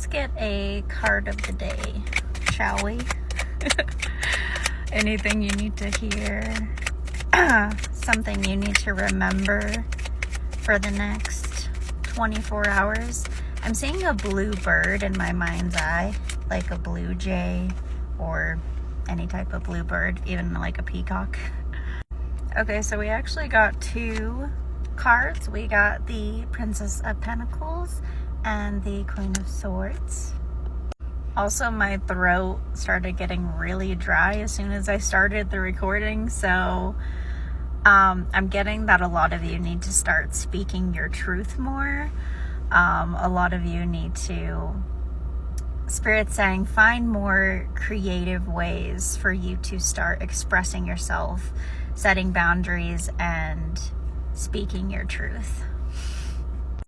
let's get a card of the day, shall we? Anything you need to hear, something you need to remember for the next 24 hours. I'm seeing a blue bird in my mind's eye, like a blue jay or any type of blue bird, even like a peacock. Okay, so we actually got two cards. We got the Princess of Pentacles and the Queen of Swords. Also, my throat started getting really dry as soon as I started the recording, so I'm getting that a lot of you need to start speaking your truth more. A lot of you need to, Spirit's saying, find more creative ways for you to start expressing yourself, setting boundaries, and speaking your truth.